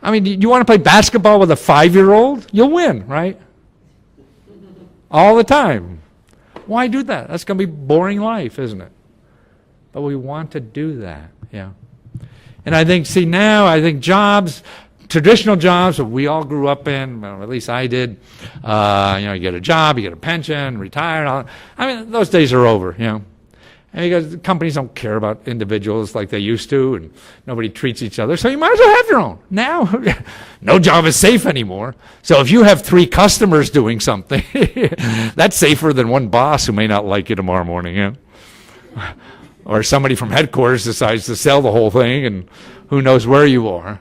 I mean, you want to play basketball with a 5-year-old? You'll win, right? All the time. Why do that? That's going to be boring life, isn't it? But we want to do that, yeah. And I think, see, now I think jobs, traditional jobs that we all grew up in, well, at least I did, you get a job, you get a pension, retire. I mean, those days are over, And because companies don't care about individuals like they used to, and nobody treats each other, so you might as well have your own. Now, no job is safe anymore. So if you have 3 customers doing something, that's safer than one boss who may not like you tomorrow morning, Or somebody from headquarters decides to sell the whole thing, and who knows where you are.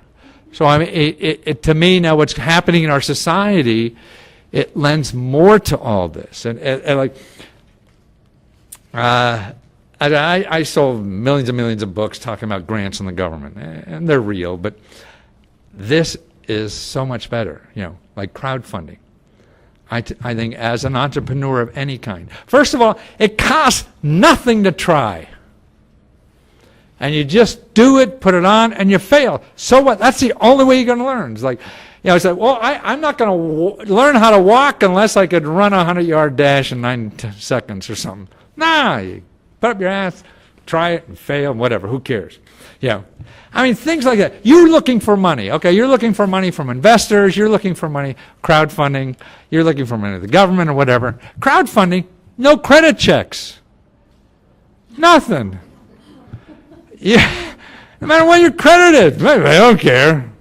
So I mean, to me now, what's happening in our society, it lends more to all this. I sold millions and millions of books talking about grants in the government, and they're real, but this is so much better, like crowdfunding. I think as an entrepreneur of any kind, first of all, it costs nothing to try. And you just do it, put it on, and you fail. So what? That's the only way you're going to learn. It's like, it's like, well, I'm not going to learn how to walk unless I could run a 100-yard dash in 9 seconds or something. Nah, you put up your ass, try it, and fail, whatever. Who cares? I mean, things like that. You're looking for money, okay? You're looking for money from investors. You're looking for money, crowdfunding. You're looking for money to the government or whatever. Crowdfunding, no credit checks. Nothing. No matter what you're credited, I don't care.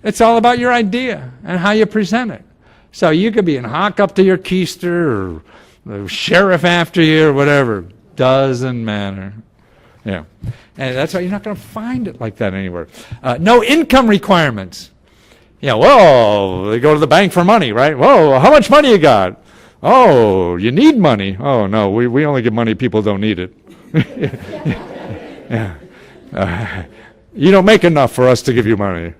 It's all about your idea and how you present it. So you could be in hock up to your keister or the sheriff after you or whatever. Doesn't matter. And that's why you're not going to find it like that anywhere. No income requirements. Whoa, they go to the bank for money, right? Whoa, how much money you got? Oh, you need money. Oh, no, we only give money people don't need it. You don't make enough for us to give you money.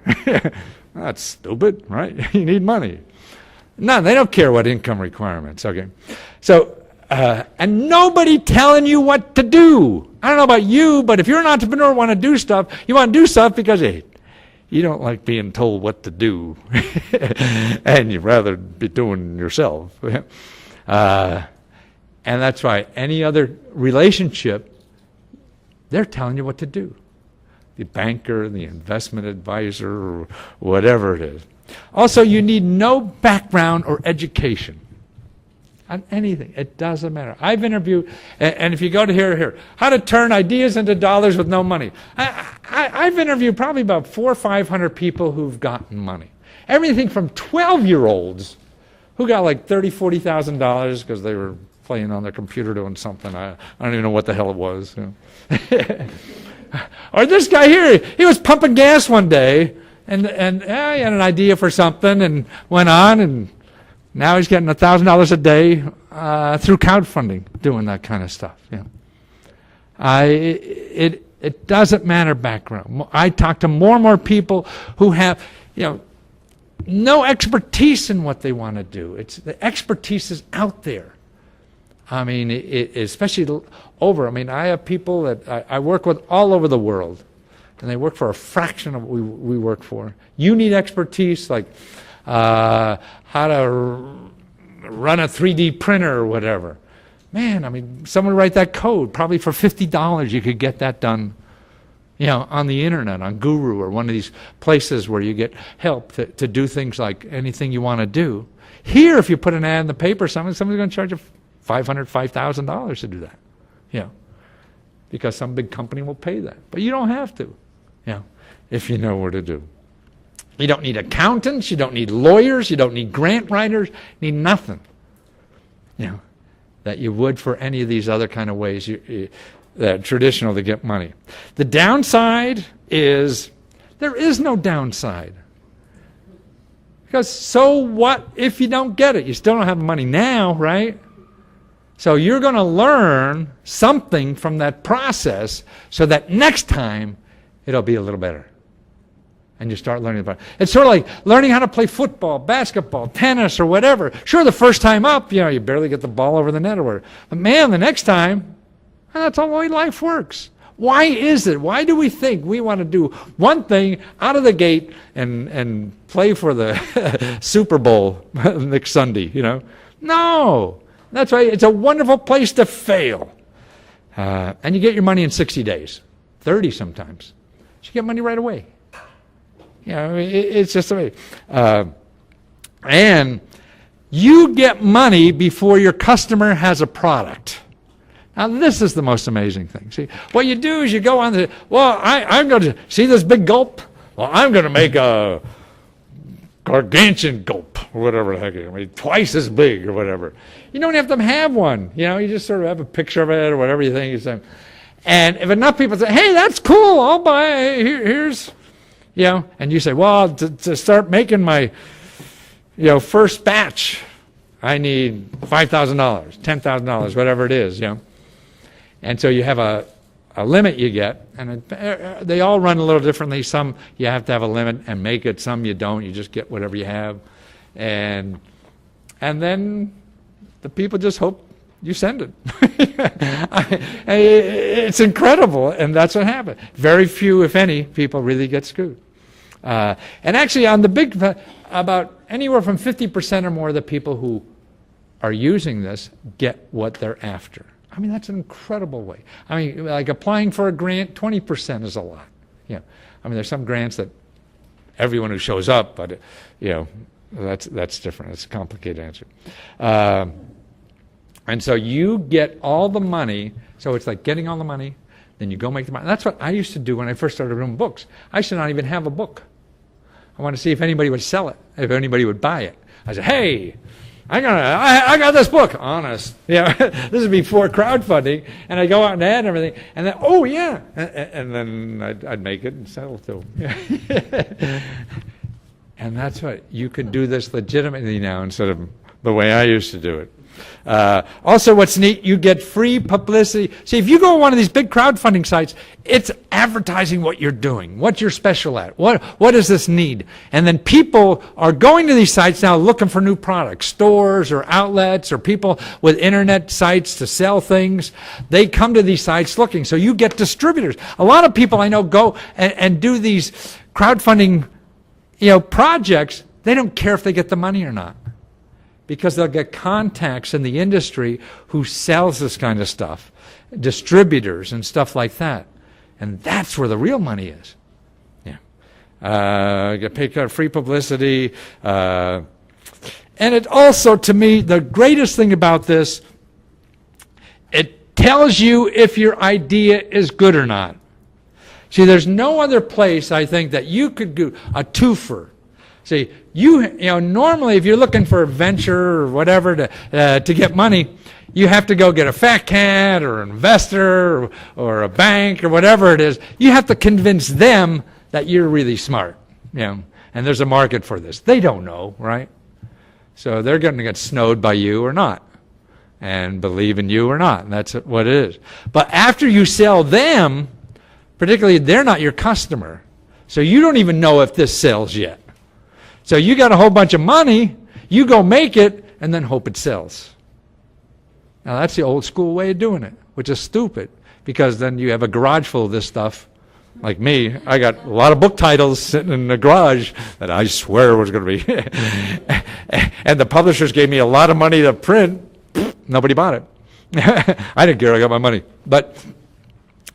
That's stupid, right? You need money. No, they don't care what income requirements, okay? So, and nobody telling you what to do. I don't know about you, but if you're an entrepreneur and want to do stuff, you want to do stuff because, hey, you don't like being told what to do. And you'd rather be doing yourself. And that's why any other relationship, they're telling you what to do. The banker, the investment advisor, or whatever it is. Also, you need no background or education on anything. It doesn't matter. I've interviewed, and if you go to here, how to turn ideas into dollars with no money. I've interviewed probably about 400 or 500 people who've gotten money. Everything from 12-year-olds who got like $30,000, $40,000 because they were playing on their computer doing something. I don't even know what the hell it was. Or this guy here, he was pumping gas one day, and he had an idea for something and went on, and now he's getting $1,000 a day through crowdfunding, doing that kind of stuff. It doesn't matter background. I talk to more and more people who have, no expertise in what they want to do. The expertise is out there. I mean, especially I have people that I work with all over the world, and they work for a fraction of what we work for. You need expertise like how to run a 3D printer or whatever. Man, someone write that code. Probably for $50 you could get that done, on the internet, on Guru or one of these places where you get help to do things like anything you want to do. Here, if you put an ad in the paper, somebody's going to charge you $500, $5,000 to do that, because some big company will pay that. But you don't have to, if you know what to do. You don't need accountants, you don't need lawyers, you don't need grant writers, you need nothing, that you would for any of these other kind of ways that are traditional to get money. The downside is there is no downside. Because so what if you don't get it? You still don't have money now, right? So you're going to learn something from that process so that next time it'll be a little better. And you start learning about it. It's sort of like learning how to play football, basketball, tennis, or whatever. Sure, the first time up, you barely get the ball over the net or whatever. But man, the next time, that's all the way life works. Why is it? Why do we think we want to do one thing out of the gate and play for the Super Bowl next Sunday, No. That's right. It's a wonderful place to fail. And you get your money in 60 days, 30 sometimes. You get money right away. It's just the way. And you get money before your customer has a product. Now, this is the most amazing thing. See, what you do is you go on I'm going to, see this big gulp? Well, I'm going to make a gargantuan gulp, or whatever the heck it is, twice as big or whatever. You don't have to have one. You just sort of have a picture of it or whatever you think. And if enough people say, hey, that's cool, I'll buy it. Here's, and you say, well, to start making my, first batch, I need $5,000, $10,000, whatever it is, And so you have a limit you get, and they all run a little differently. Some you have to have a limit and make it. Some you don't. You just get whatever you have. And then the people just hope you send it. It's incredible, and that's what happened. Very few, if any, people really get screwed. And actually, on the big, about anywhere from 50% or more of the people who are using this get what they're after. That's an incredible way. Like applying for a grant, 20% is a lot. There's some grants that everyone who shows up, but that's different. It's a complicated answer. And so you get all the money. So it's like getting all the money, then you go make the money. That's what I used to do when I first started doing books. I used to not even have a book. I wanted to see if anybody would sell it, if anybody would buy it. I said, hey, I got this book, honest. This is before crowdfunding, and I go out and ad and everything, and then, oh yeah, and then I'd make it and sell it to them. And that's what, you can do this legitimately now instead of the way I used to do it. Also, what's neat, you get free publicity. See, if you go on one of these big crowdfunding sites, it's advertising what you're doing, what you're special at, what does this need? And then people are going to these sites now looking for new products, stores or outlets or people with internet sites to sell things. They come to these sites looking, so you get distributors. A lot of people I know go and do these crowdfunding projects. They don't care if they get the money or not, because they'll get contacts in the industry who sells this kind of stuff, distributors and stuff like that. And that's where the real money is. Get paid free publicity. And it also, to me, the greatest thing about this, it tells you if your idea is good or not. See, there's no other place, I think, that you could do a twofer. See, normally if you're looking for a venture or whatever to get money, you have to go get a fat cat or an investor or a bank or whatever it is. You have to convince them that you're really smart, and there's a market for this. They don't know, right? So they're going to get snowed by you or not, and believe in you or not, and that's what it is. But after you sell them, particularly they're not your customer, so you don't even know if this sells yet. So you got a whole bunch of money, you go make it, and then hope it sells. Now that's the old school way of doing it, which is stupid, because then you have a garage full of this stuff. Like me, I got a lot of book titles sitting in the garage that I swear was going to be. And the publishers gave me a lot of money to print. Nobody bought it. I didn't care, I got my money. But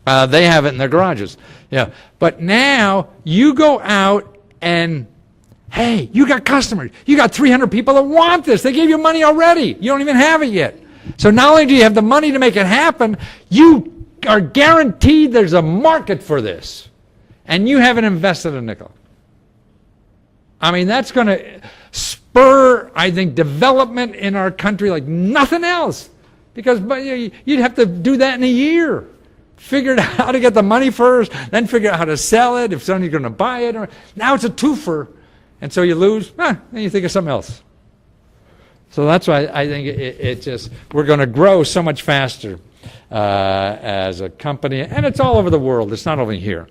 they have it in their garages. But now you go out and, hey, you got customers. You got 300 people that want this. They gave you money already. You don't even have it yet. So not only do you have the money to make it happen, you are guaranteed there's a market for this. And you haven't invested a nickel. I mean, that's going to spur, I think, development in our country like nothing else. Because you'd have to do that in a year. Figure out how to get the money first, then figure out how to sell it, if somebody's going to buy it. Now it's a twofer. And so you lose, then you think of something else. So that's why I think it just, we're going to grow so much faster as a company. And it's all over the world. It's not only here.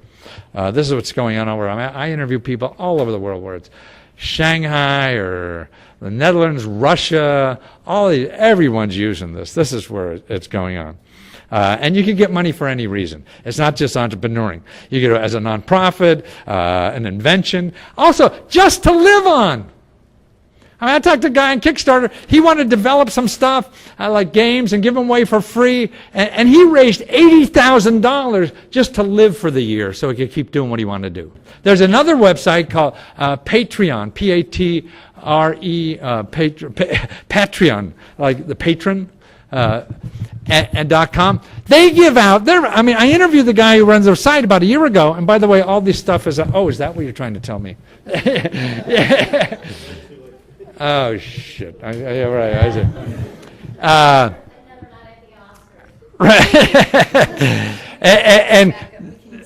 This is what's going on over. I interview people all over the world, where it's Shanghai or the Netherlands, Russia, everyone's using this. This is where it's going on. And you can get money for any reason. It's not just entrepreneuring. You get it as a nonprofit, an invention, also just to live on. I mean, I talked to a guy on Kickstarter. He wanted to develop some stuff like games and give them away for free, and he raised $80,000 just to live for the year so he could keep doing what he wanted to do. There's another website called Patreon, P-A-T-R-E, Patreon, like the patron, and .com. They give out, I interviewed the guy who runs their site about a year ago, and by the way, all this stuff is, is that what you're trying to tell me? Yeah. Oh, shit. Yeah, right. I said. Right. And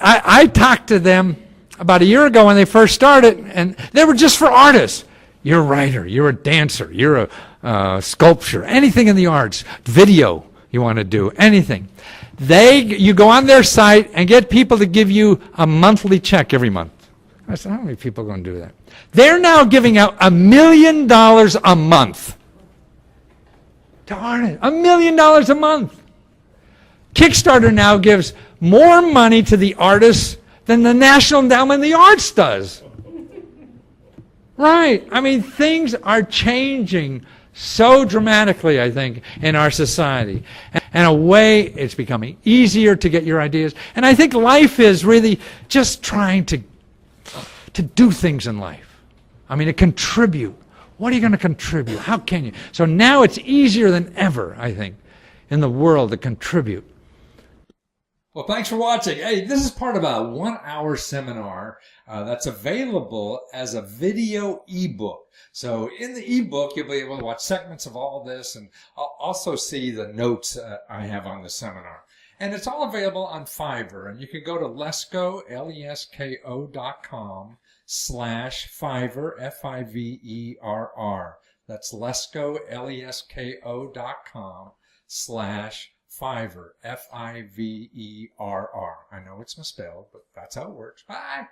I talked to them about a year ago when they first started, and they were just for artists. You're a writer, you're a dancer, you're a sculptor, anything in the arts, video you want to do, anything. You go on their site and get people to give you a monthly check every month. I said, how many people are going to do that? They're now giving out $1 million a month to artists. $1 million a month. Kickstarter now gives more money to the artists than the National Endowment of the Arts does. Right. I mean, things are changing so dramatically, I think, in our society. And in a way, it's becoming easier to get your ideas. And I think life is really just trying to do things in life. I mean, to contribute. What are you going to contribute? How can you? So now it's easier than ever, I think, in the world to contribute. Well, thanks for watching. Hey, this is part of a 1-hour seminar that's available as a video ebook. So in the ebook, you'll be able to watch segments of all this and also see the notes I have on the seminar. And it's all available on Fiverr. And you can go to Lesko, Lesko.com/Fiverr, Fiverr. That's Lesko, Lesko.com/Fiverr, Fiverr. I know it's misspelled, but that's how it works. Bye.